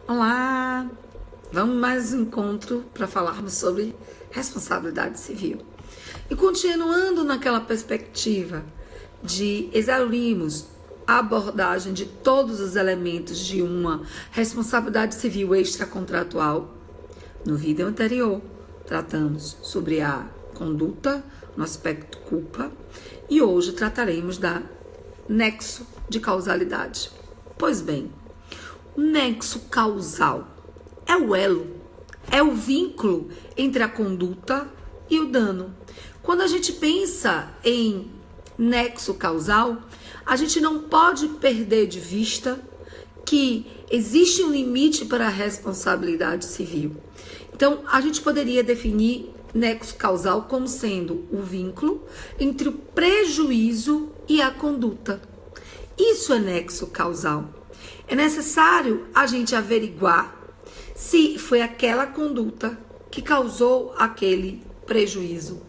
Olá! Vamos mais um encontro para falarmos sobre responsabilidade civil. E continuando naquela perspectiva de exaurirmos a abordagem de todos os elementos de uma responsabilidade civil extracontratual, no vídeo anterior tratamos sobre a conduta no aspecto culpa e hoje trataremos da nexo de causalidade. Pois bem, o nexo causal é o elo, é o vínculo entre a conduta e o dano. Quando a gente pensa em nexo causal, a gente não pode perder de vista que existe um limite para a responsabilidade civil. Então, a gente poderia definir nexo causal como sendo o vínculo entre o prejuízo e a conduta. Isso é nexo causal. É necessário a gente averiguar se foi aquela conduta que causou aquele prejuízo.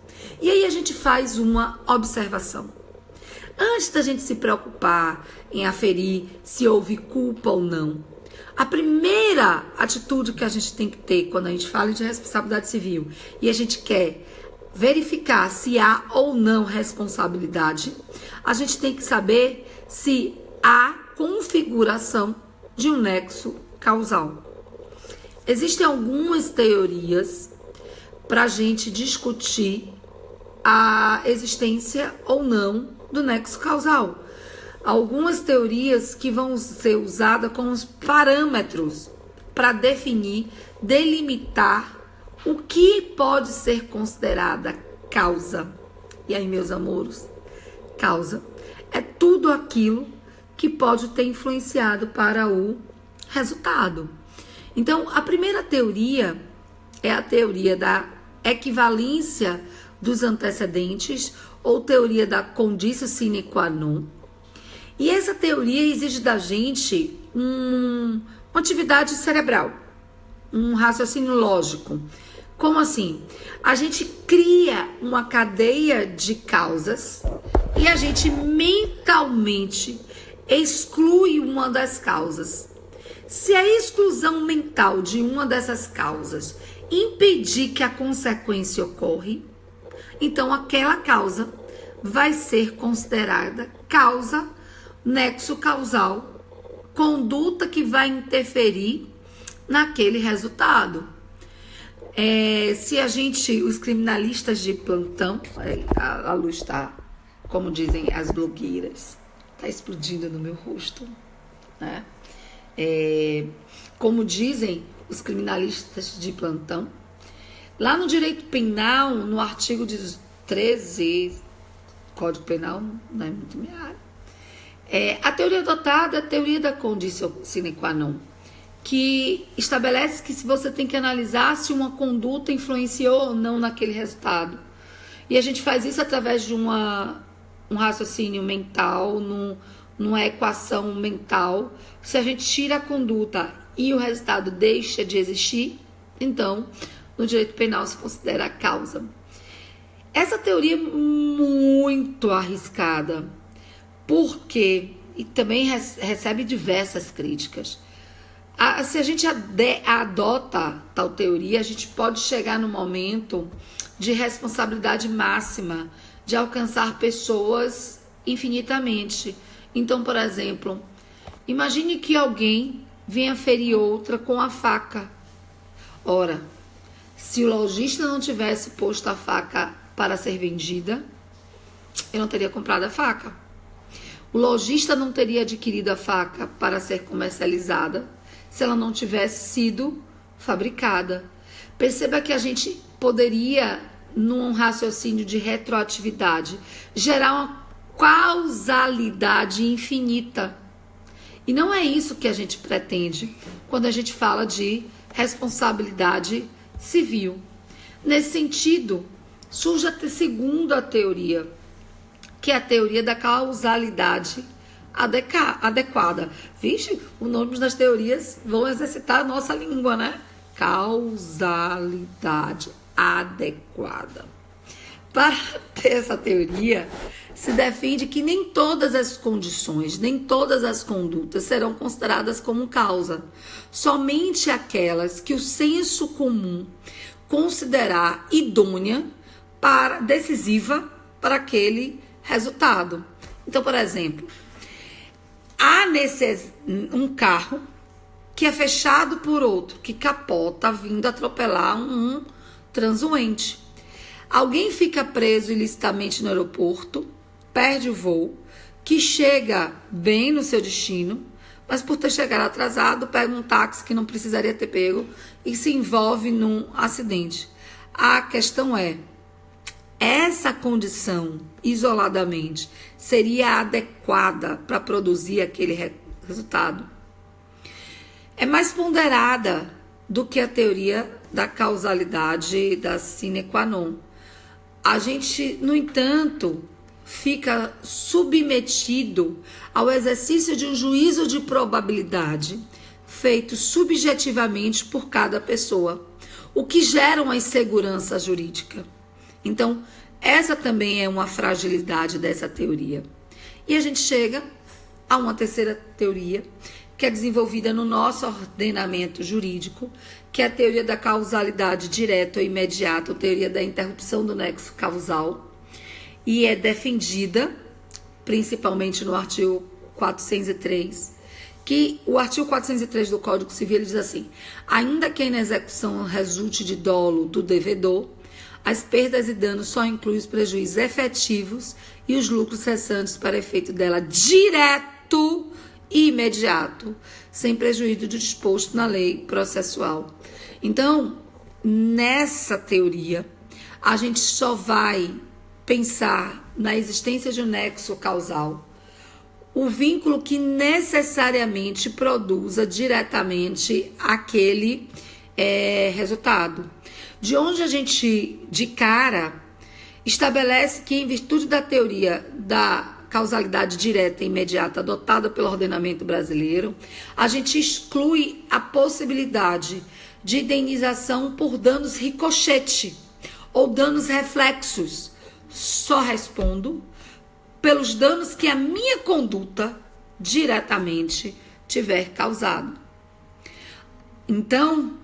E aí a gente faz uma observação. Antes da gente se preocupar em aferir se houve culpa ou não, a primeira atitude que a gente tem que ter quando a gente fala de responsabilidade civil e a gente quer verificar se há ou não responsabilidade, a gente tem que saber se há configuração de um nexo causal. Existem algumas teorias para a gente discutir a existência ou não do nexo causal. Algumas teorias que vão ser usadas como os parâmetros para definir, delimitar o que pode ser considerada causa. E aí, meus amores, causa é tudo aquilo que pode ter influenciado para o resultado. Então, a primeira teoria é a teoria da equivalência dos antecedentes ou teoria da conditio sine qua non. E essa teoria exige da gente uma atividade cerebral, um raciocínio lógico. Como assim? A gente cria uma cadeia de causas e a gente mentalmente exclui uma das causas. Se a exclusão mental de uma dessas causas impedir que a consequência ocorra, então aquela causa vai ser considerada causa, nexo causal, conduta que vai interferir naquele resultado. Se a gente, os criminalistas de plantão, a luz está, como dizem as blogueiras, está explodindo no meu rosto, né? Como dizem os criminalistas de plantão, lá no direito penal, no artigo 13, Código Penal, não é muito minha área, a teoria adotada é a teoria da conditio sine qua non, que estabelece que se você tem que analisar se uma conduta influenciou ou não naquele resultado. E a gente faz isso através de um raciocínio mental, numa equação mental. Se a gente tira a conduta e o resultado deixa de existir, então, no direito penal se considera a causa. Essa teoria é muito arriscada, porque, e também recebe diversas críticas. Se a gente adota tal teoria, a gente pode chegar no momento de responsabilidade máxima, de alcançar pessoas infinitamente. Então, por exemplo, imagine que alguém venha ferir outra com a faca. Ora, se o lojista não tivesse posto a faca para ser vendida, eu não teria comprado a faca. O lojista não teria adquirido a faca para ser comercializada se ela não tivesse sido fabricada. Perceba que a gente poderia, num raciocínio de retroatividade, gerar uma causalidade infinita. E não é isso que a gente pretende quando a gente fala de responsabilidade civil. Nesse sentido, surge a segunda teoria, que é a teoria da causalidade adequada. Vixe, os nomes das teorias vão exercitar a nossa língua, né? Causalidade adequada. Para ter essa teoria, se defende que nem todas as condições, nem todas as condutas serão consideradas como causa. Somente aquelas que o senso comum considerar idônea, decisiva para aquele resultado. Então, por exemplo, há um carro que é fechado por outro, que capota vindo atropelar um transuente. Alguém fica preso ilicitamente no aeroporto, perde o voo, que chega bem no seu destino, mas por ter chegado atrasado, pega um táxi que não precisaria ter pego e se envolve num acidente. A questão é, essa condição, isoladamente, seria adequada para produzir aquele resultado? É mais ponderada do que a teoria da causalidade da sine qua non. A gente, no entanto, fica submetido ao exercício de um juízo de probabilidade feito subjetivamente por cada pessoa, o que gera uma insegurança jurídica. Então, essa também é uma fragilidade dessa teoria. E a gente chega a uma terceira teoria, que é desenvolvida no nosso ordenamento jurídico, que é a teoria da causalidade direta ou imediata, ou teoria da interrupção do nexo causal, e é defendida principalmente no artigo 403, que o artigo 403 do Código Civil ele diz assim: ainda que a inexecução resulte de dolo do devedor, as perdas e danos só incluem os prejuízos efetivos e os lucros cessantes para efeito dela direto e imediato, sem prejuízo do disposto na lei processual. Então, nessa teoria, a gente só vai pensar na existência de um nexo causal, o vínculo que necessariamente produza diretamente aquele resultado. De onde a gente, de cara, estabelece que, em virtude da teoria da causalidade direta e imediata adotada pelo ordenamento brasileiro, a gente exclui a possibilidade de indenização por danos ricochete ou danos reflexos. Só respondo pelos danos que a minha conduta diretamente tiver causado. Então,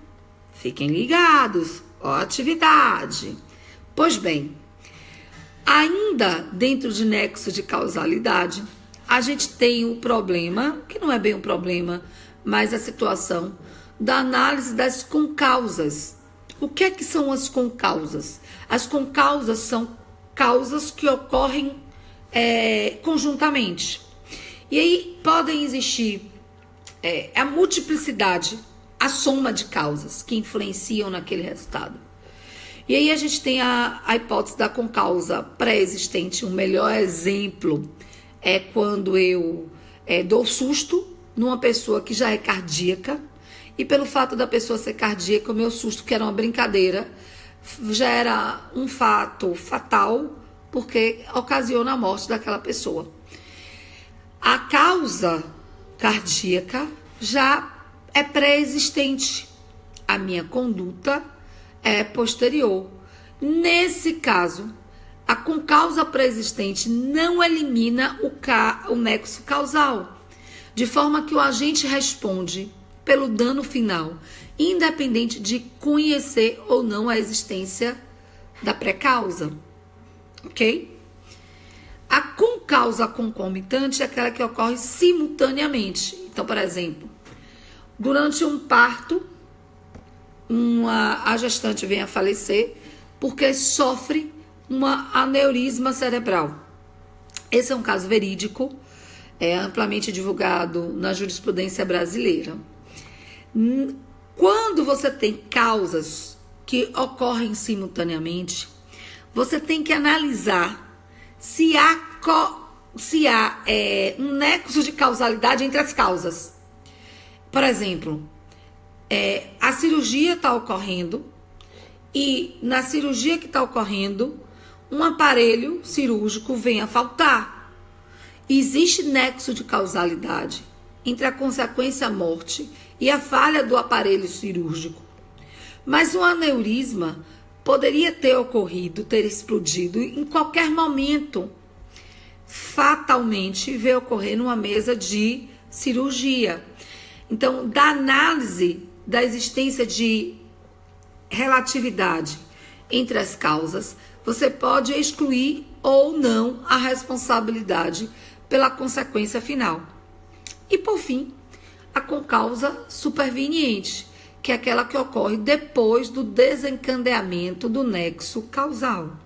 fiquem ligados, ó, atividade. Pois bem, ainda dentro de nexo de causalidade, a gente tem o problema, que não é bem um problema, mas a situação da análise das concausas. O que é que são as concausas? As concausas são causas que ocorrem conjuntamente. E aí podem existir a multiplicidade, a soma de causas que influenciam naquele resultado. E aí a gente tem a hipótese da concausa pré-existente. Um melhor exemplo é quando eu dou susto numa pessoa que já é cardíaca, e pelo fato da pessoa ser cardíaca, o meu susto, que era uma brincadeira, gera um fato fatal, porque ocasiona a morte daquela pessoa. A causa cardíaca já é pré-existente. A minha conduta é posterior. Nesse caso, a concausa pré-existente não elimina o nexo causal, de forma que o agente responde pelo dano final, independente de conhecer ou não a existência da pré-causa. Ok? A concausa concomitante é aquela que ocorre simultaneamente. Então, por exemplo, durante um parto, a gestante vem a falecer porque sofre uma aneurisma cerebral. Esse é um caso verídico, amplamente divulgado na jurisprudência brasileira. Quando você tem causas que ocorrem simultaneamente, você tem que analisar se há um nexo de causalidade entre as causas. Por exemplo, a cirurgia está ocorrendo e na cirurgia que está ocorrendo, um aparelho cirúrgico vem a faltar. Existe nexo de causalidade entre a consequência morte e a falha do aparelho cirúrgico. Mas o aneurisma poderia ter ocorrido, ter explodido em qualquer momento. Fatalmente veio ocorrer numa mesa de cirurgia. Então, da análise da existência de relatividade entre as causas, você pode excluir ou não a responsabilidade pela consequência final. E, por fim, a concausa superveniente, que é aquela que ocorre depois do desencadeamento do nexo causal.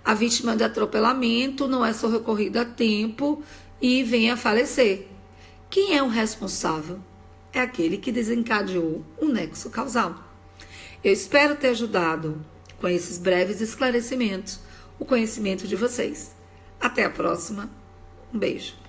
A vítima de atropelamento não é socorrida a tempo e vem a falecer. Quem é o responsável? É aquele que desencadeou o nexo causal. Eu espero ter ajudado com esses breves esclarecimentos o conhecimento de vocês. Até a próxima. Um beijo.